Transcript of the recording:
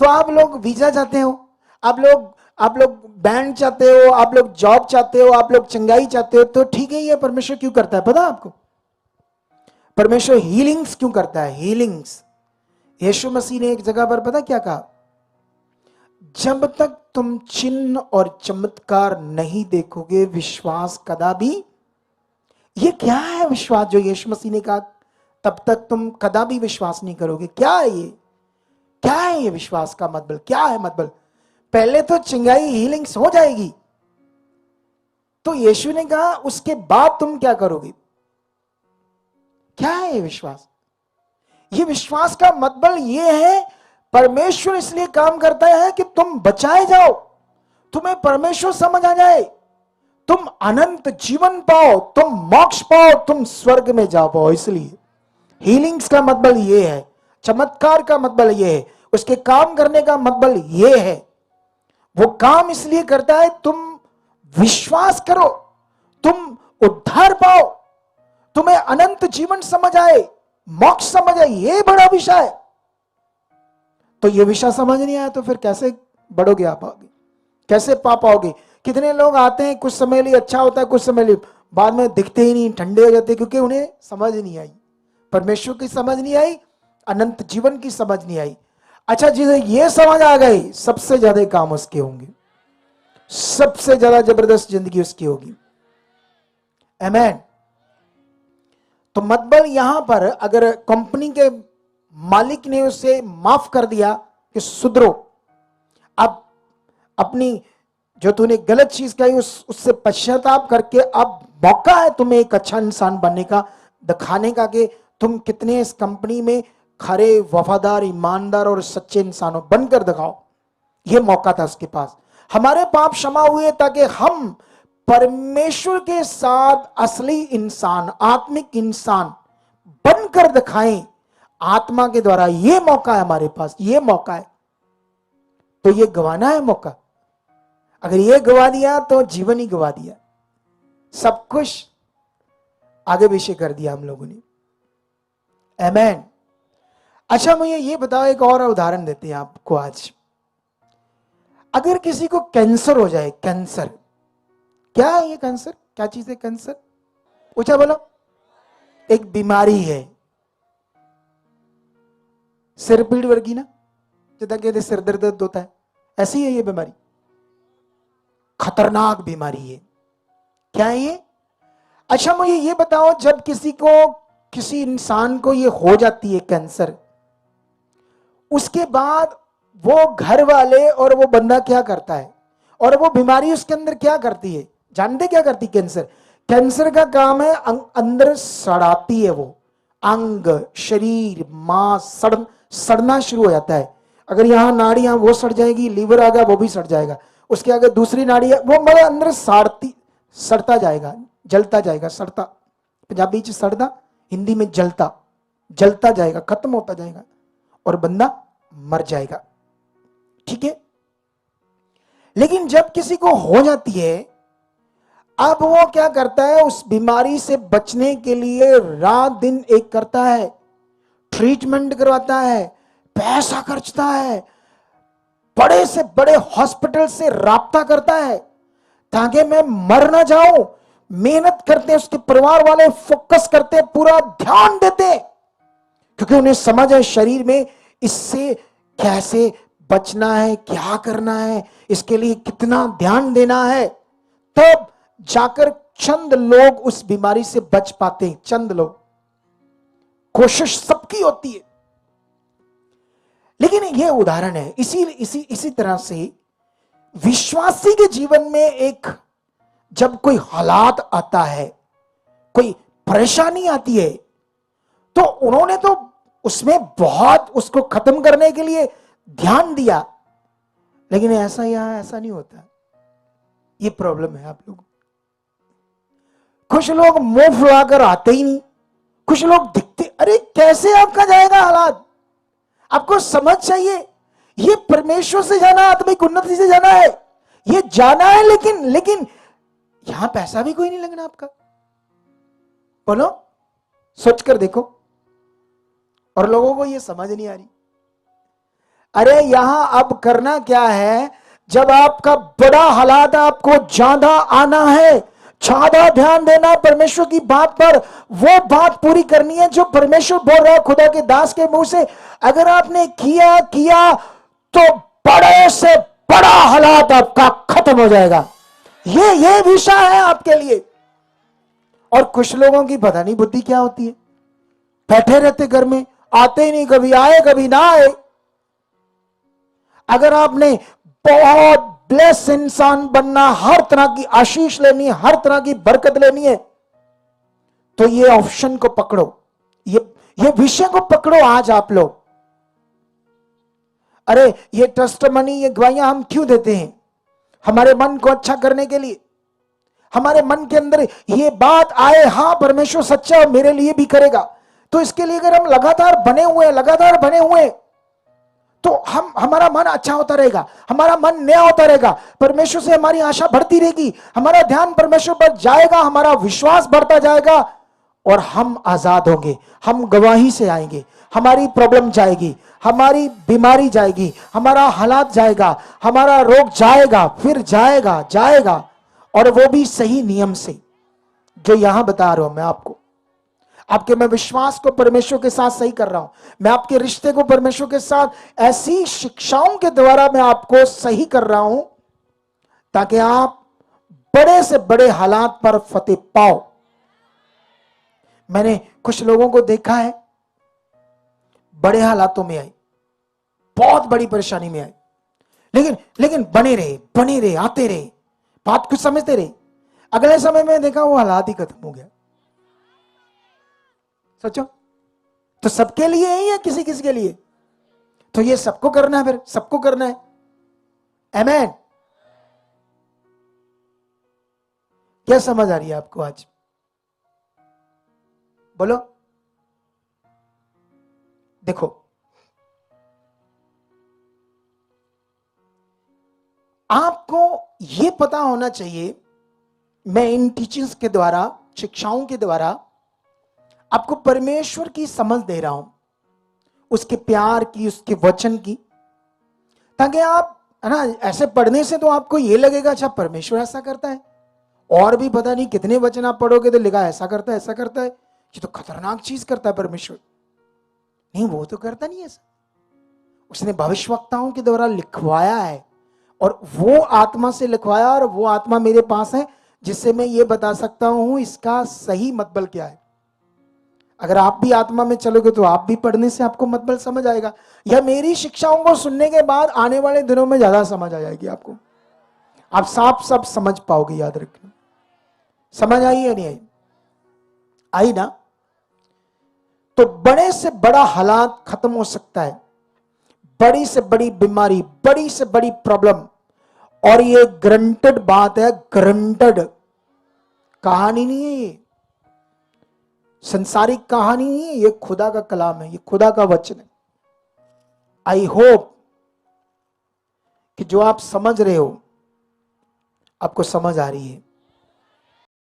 तो आप लोग वीजा चाहते हो, आप लोग बैंड चाहते हो, आप लोग जॉब चाहते हो, आप लोग चंगाई चाहते हो, तो ठीक है, ये परमेश्वर क्यों करता है पता है आपको? परमेश्वर हीलिंग्स क्यों करता है? हीलिंग्स। यीशु मसीह ने एक जगह पर पता क्या कहा? जब तक तुम चिन्ह और चमत्कार नहीं देखोगे विश्वास कदापि, ये क्या है विश्वास जो यीशु मसीह ने कहा तब तक तुम कदापि विश्वास नहीं करोगे? क्या है ये? क्या है ये विश्वास का मतलब? क्या है मतलब? पहले तो चिंगाई हीलिंग्स हो जाएगी, तो यीशु ने कहा उसके बाद तुम क्या करोगे? क्या है ये विश्वास? ये विश्वास का मतलब ये है, परमेश्वर इसलिए काम करता है कि तुम बचाए जाओ, तुम्हें परमेश्वर समझ आ जाए, तुम अनंत जीवन पाओ, तुम मोक्ष पाओ, तुम स्वर्ग में जा पाओ। इसलिए हीलिंग्स का मतलब ये है, चमत्कार का मतलब ये है, उसके काम करने का मतलब ये है। वो काम इसलिए करता है तुम विश्वास करो, तुम उद्धार पाओ, तुम्हें अनंत जीवन समझ आए, मोक्ष समझ आए, ये बड़ा विषय है। तो ये विषय समझ नहीं आया तो फिर कैसे बढ़ोगे आप आगे? कैसे पा पाओगे? कितने लोग आते हैं, कुछ समय लिए अच्छा होता है, कुछ समय लिए बाद में दिखते ही नहीं, ठंडे हो जाते, क्योंकि उन्हें समझ नहीं आई, परमेश्वर की समझ नहीं आई, अनंत जीवन की समझ नहीं आई। अच्छा, जिसे ये समझ आ गई, सबसे ज्यादा काम उसके होंगे, सबसे ज्यादा जबरदस्त जिंदगी उसकी होगी। आमीन। तो मतलब यहां पर अगर कंपनी के मालिक ने उसे माफ कर दिया कि सुधरो, अब अपनी जो तूने गलत चीज कही उससे पश्चाताप करके अब मौका है तुम्हें एक अच्छा इंसान बनने का, दिखाने का कि तुम कितने इस कंपनी में खरे, वफादार, ईमानदार और सच्चे इंसान हो, बनकर दिखाओ। यह मौका था उसके पास। हमारे पाप क्षमा हुए ताकि हम परमेश्वर के साथ असली इंसान, आत्मिक इंसान बनकर दिखाएं आत्मा के द्वारा। यह मौका है हमारे पास, यह मौका है। तो यह गंवाना है मौका। अगर यह गवा दिया तो जीवन ही गवा दिया, सब कुछ आगे पीछे कर दिया हम लोगों ने। आमीन। अच्छा, मुझे ये बताओ, एक और उदाहरण देते हैं आपको आज। अगर किसी को कैंसर हो जाए, कैंसर क्या है? ये कैंसर क्या चीज है? कैंसर ऊंचा बोलो। एक बीमारी है, सिर पीड़ वर्गी ना, जितना कहते सिर दर्द होता है, ऐसी है ये बीमारी। खतरनाक बीमारी है। क्या है ये? अच्छा, मुझे ये बताओ, जब किसी को, किसी इंसान को ये हो जाती है कैंसर, उसके बाद वो घर वाले और वो बंदा क्या करता है, और वो बीमारी उसके अंदर क्या करती है? जानते क्या करती कैंसर? कैंसर का काम है अंदर सड़ाती है वो, अंग, शरीर, मांस सड़ना शुरू हो जाता है। अगर यहां नाड़ियां, वो सड़ जाएगी, लीवर आ गया वो भी सड़ जाएगा, उसके आगे दूसरी नाड़ी है, वो मतलब अंदर सड़ता जाएगा, जलता जाएगा। सड़ता पंजाबी च सड़ना, हिंदी में जलता, जलता जाएगा, खत्म होता जाएगा और बंदा मर जाएगा। ठीक है। लेकिन जब किसी को हो जाती है, अब वो क्या करता है? उस बीमारी से बचने के लिए रात दिन एक करता है, ट्रीटमेंट करवाता है, पैसा खर्चता है, बड़े से बड़े हॉस्पिटल से राब्ता करता है ताकि मैं मर ना जाऊं। मेहनत करते हैं, उसके परिवार वाले फोकस करते हैं, पूरा ध्यान देते हैं, क्योंकि उन्हें समझ है शरीर में इससे कैसे बचना है, क्या करना है, इसके लिए कितना ध्यान देना है। तब जाकर चंद लोग उस बीमारी से बच पाते हैं, चंद लोग। कोशिश सबकी होती है, लेकिन यह उदाहरण है। इसी तरह से विश्वासी के जीवन में एक, जब कोई हालात आता है, कोई परेशानी आती है, तो उन्होंने तो उसमें बहुत उसको खत्म करने के लिए ध्यान दिया, लेकिन ऐसा यहां ऐसा नहीं होता। ये प्रॉब्लम है आप लोग। कुछ लोग मुंह फुलाकर आते ही नहीं, कुछ लोग दिखते, अरे कैसे आपका जाएगा हालात? आपको समझ चाहिए, ये परमेश्वर से जाना, आत्मिक उन्नति से जाना है, ये जाना है, लेकिन यहां पैसा भी कोई नहीं लगना आपका। बोलो, सोच कर देखो। और लोगों को ये समझ नहीं आ रही। अरे यहां अब करना क्या है, जब आपका बड़ा हालात आपको ज्यादा आना है, ज्यादा ध्यान देना परमेश्वर की बात पर, वो बात पूरी करनी है जो परमेश्वर बोल रहा है खुदा के दास के मुंह से। अगर आपने किया किया तो बड़े से बड़ा हालात आपका खत्म हो जाएगा। ये विषय है आपके लिए। और कुछ लोगों की पता नहीं बुद्धि क्या होती है, बैठे रहते घर में, आते ही नहीं, कभी आए कभी ना आए। अगर आपने बहुत ब्लेस इंसान बनना, हर तरह की आशीष लेनी है, हर तरह की बरकत लेनी है, तो ये ऑप्शन को पकड़ो, ये विषय को पकड़ो आज आप लोग। अरे ये टेस्टमनी, ये गवाहियां हम क्यों देते हैं? हमारे मन को अच्छा करने के लिए, हमारे मन के अंदर ये बात आए, हां परमेश्वर सच्चा और मेरे लिए भी करेगा। तो इसके लिए अगर हम लगातार बने हुए तो हमारा मन अच्छा होता रहेगा, हमारा मन नया होता रहेगा, परमेश्वर से हमारी आशा बढ़ती रहेगी, हमारा ध्यान परमेश्वर पर जाएगा, हमारा विश्वास बढ़ता जाएगा और हम आजाद होंगे। हम गवाही से आएंगे, हमारी प्रॉब्लम जाएगी, हमारी बीमारी जाएगी, हमारा हालात जाएगा, हमारा रोग जाएगा, फिर जाएगा और वो भी सही नियम से, जो यहां बता रहा हूं मैं आपको। आपके मैं विश्वास को परमेश्वर के साथ सही कर रहा हूं, मैं आपके रिश्ते को परमेश्वर के साथ ऐसी शिक्षाओं के द्वारा मैं आपको सही कर रहा हूं ताकि आप बड़े से बड़े हालात पर फतेह पाओ। मैंने कुछ लोगों को देखा है, बड़े हालातों में आए, बहुत बड़ी परेशानी में आए, लेकिन बने रहे, आते रहे, बात कुछ समझते रहे। अगले समय में देखा वो हालात ही खत्म हो गया। सोचो, तो सबके लिए है या किसी के लिए? तो ये सबको करना है, फिर सबको करना है। आमेन। क्या समझ आ रही है आपको आज? बोलो। देखो, आपको यह पता होना चाहिए, मैं इन टीचिंग्स के द्वारा, शिक्षाओं के द्वारा आपको परमेश्वर की समझ दे रहा हूं, उसके प्यार की, उसके वचन की, ताकि आप, है ना, ऐसे पढ़ने से तो आपको यह लगेगा अच्छा परमेश्वर ऐसा करता है, और भी पता नहीं कितने वचन आप पढ़ोगे तो लिखा ऐसा करता है, ये तो खतरनाक चीज करता है परमेश्वर। नहीं, वो तो करता नहीं ऐसा। उसने भविष्यवक्ताओं के द्वारा लिखवाया है, और वो आत्मा से लिखवाया, और वो आत्मा मेरे पास है जिससे मैं ये बता सकता हूं इसका सही मतलब क्या है। अगर आप भी आत्मा में चलोगे तो आप भी पढ़ने से आपको मतलब समझ आएगा, या मेरी शिक्षाओं को सुनने के बाद आने वाले दिनों में ज्यादा समझ आ जाएगी आपको, आप साफ सब समझ पाओगे। याद रखना, समझ आई या नहीं आई? आई ना? तो बड़े से बड़ा हालात खत्म हो सकता है, बड़ी से बड़ी बीमारी, बड़ी से बड़ी प्रॉब्लम, और ये ग्रंटेड बात है, ग्रंटेड कहानी नहीं है, ये संसारिक कहानी नहीं है, ये खुदा का कलाम है, ये खुदा का वचन है। आई होप कि जो आप समझ रहे हो आपको समझ आ रही है।